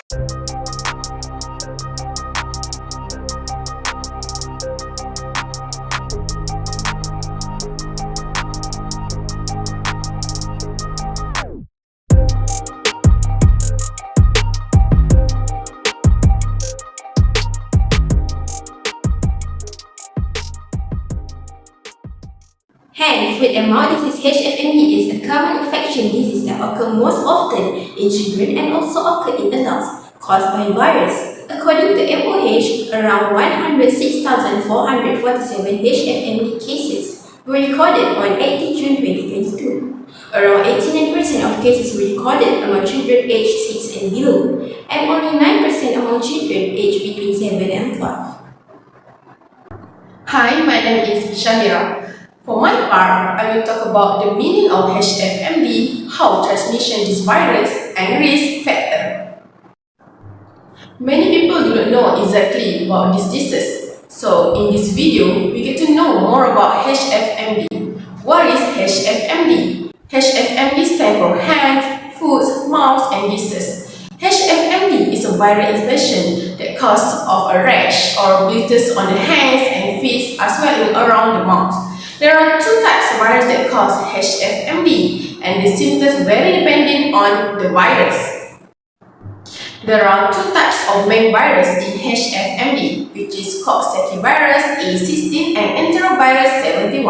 Hand, foot and mouth disease (Hfmd) is a common infection disease that occurs most often in children and also occurs in adults, caused by virus. According to MOH, around 106,447 Hfmd cases were recorded on 18 June 2022. Around 89% of cases were recorded among children aged 6 and below, and only 9% among children aged between 7 and 12. Hi, my name is Syahirah. For my part, I will talk about the meaning of Hfmd, how transmission this virus, and risk factor. Many people do not know exactly about this disease, so in this video, we get to know more about Hfmd. What is Hfmd? Hfmd stands for hand, foot, mouth, and disease. Hfmd is a viral infection that causes of a rash or blisters on the hands and feet as well as around the mouth. There are two types of virus that cause Hfmd, and the symptoms vary depending on the virus. There are two types of main virus in Hfmd, which is called Zakiah A16 and enterovirus 71.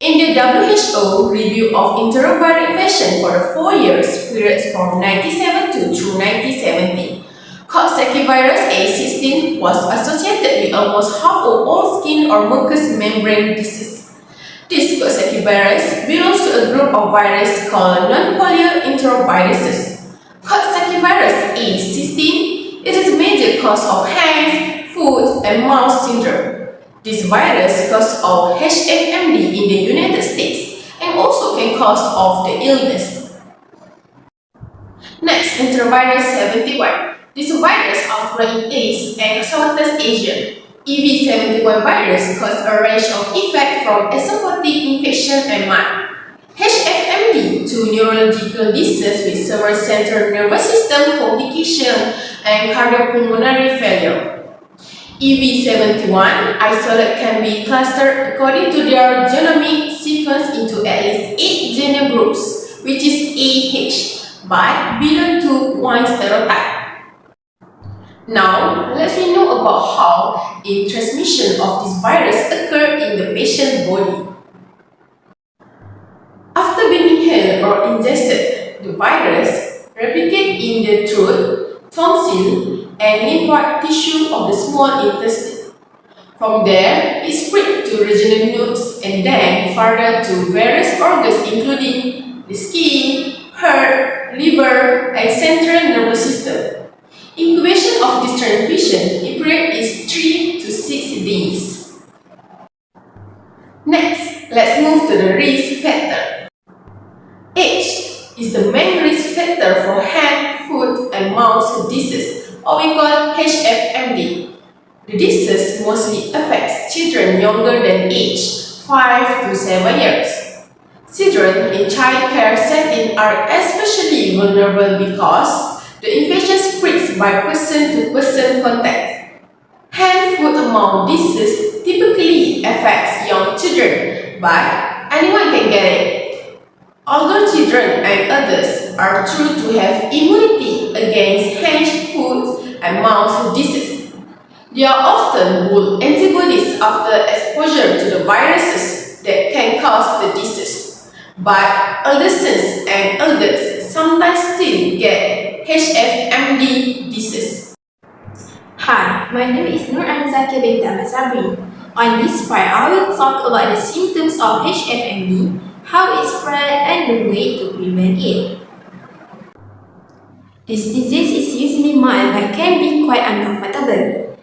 In the WHO review of enteroviral infection for the 4 years periods from 1972 to 1970, Zakiah A16 was associated with almost half of all skin or mucous membrane disease. This Zakiah virus belongs to a group of viruses called non-polar enteroviruses. Zakiah A16, it is a major cause of hand, foot, and mouth syndrome. This virus causes of Hfmd in the United States and also can cause of the illness. Next, enterovirus 71. This virus occurs in East and Southeast Asia. EV71 virus causes a range of effects from esophageal infection and mild Hfmd to neurological disease with severe central nervous system complication and cardiopulmonary failure. EV71 isolate can be clustered according to their genomic sequence into at least 8 gene groups, which is AH, but belong to one serotype. Now, let's know about how the transmission of this virus occurs in the patient's body. After being inhaled or ingested, the virus replicates in the throat, tonsil, and lymphatic tissue of the small intestine. From there, it spreads to regional nodes and then further to various organs including the skin, heart, liver, and central nervous system. Incubation of this transmission period is 3 to 6 days. Next, let's move to the risk factor. Age is the main risk factor for hand, foot, and mouth disease, or we call Hfmd. The disease mostly affects children younger than age 5 to 7 years. Children in child care setting are especially vulnerable because the infection spreads by person-to-person contact. Hand, foot, and mouth disease typically affects young children, but anyone can get it. Older children and others are thought to have immunity against hand, foot, and mouth disease. They are often build antibodies after exposure to the viruses that can cause the disease. But adolescents and adults sometimes still get Hfmd disease. Hi, my name is Zakiah Binti Sabrei. On this part, I will talk about the symptoms of Hfmd, how it spread, and the way to prevent it. This disease is usually mild but can be quite uncomfortable.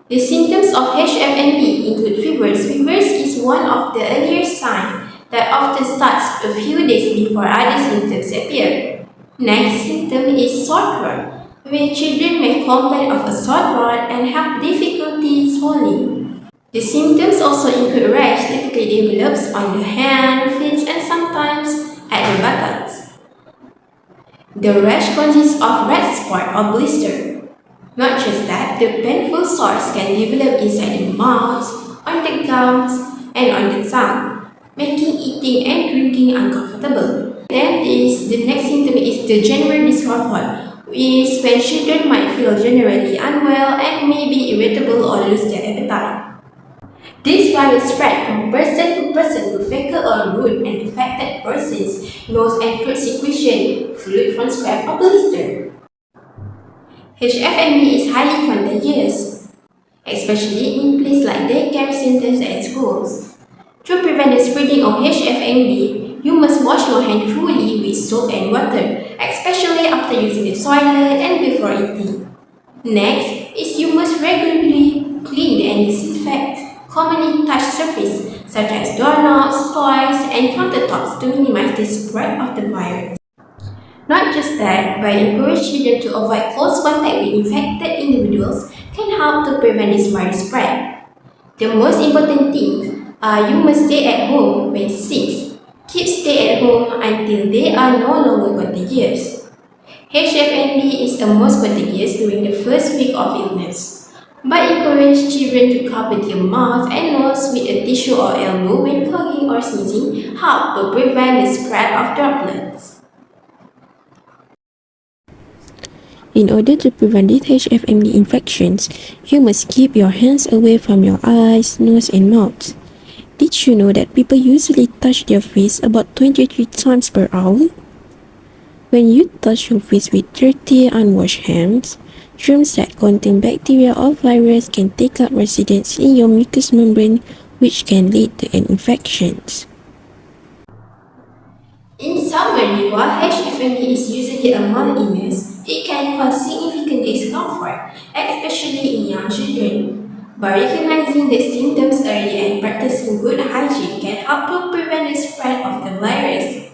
The symptoms of Hfmd include fevers. Fevers is one of the earlier signs that often starts a few days before other symptoms appear. Next symptom is sore throat, where children may complain of a sore throat and have difficulty swallowing. The symptoms also include rash, typically develops on the hand, feet, and sometimes at the buttocks. The rash consists of red spot or blister. Not just that, the painful sores can develop inside the mouth, on the gums, and on the tongue, making eating and drinking uncomfortable. The next symptom is the general discomfort, is when children might feel generally unwell and may be irritable or lose their appetite. This virus spread from person to person through fecal or root and affected person's nose and throat secretion, fluid from scrap or blister. Hfmd is highly contagious, especially in places like daycare centers and schools. To prevent the spreading of Hfmd, you must wash your hands thoroughly with soap and water, especially after using the toilet and before eating. Next is you must regularly clean and disinfect commonly touched surfaces such as doorknobs, toys, and countertops to minimize the spread of the virus. Not just that, by encouraging children to avoid close contact with infected individuals can help to prevent this virus spread. The most important thing you must stay at home when sick. Kids stay at home until they are no longer contagious. Hfmd is the most contagious during the first week of illness, but encourage children to cover their mouth and nose with a tissue or elbow when coughing or sneezing help to prevent the spread of droplets. In order to prevent these Hfmd infections, you must keep your hands away from your eyes, nose, and mouth. Did you know that people usually touch their face about 23 times per hour? When you touch your face with dirty, unwashed hands, germs that contain bacteria or virus can take up residence in your mucous membrane, which can lead to an infection. In summary, while Hfmd is usually a mild illness, it can cause significant discomfort, especially in young children. By recognizing the symptoms early and practicing good hygiene can help to prevent the spread of the virus.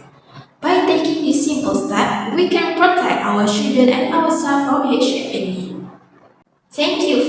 By taking this simple step, we can protect our children and ourselves from Hfmd. Thank you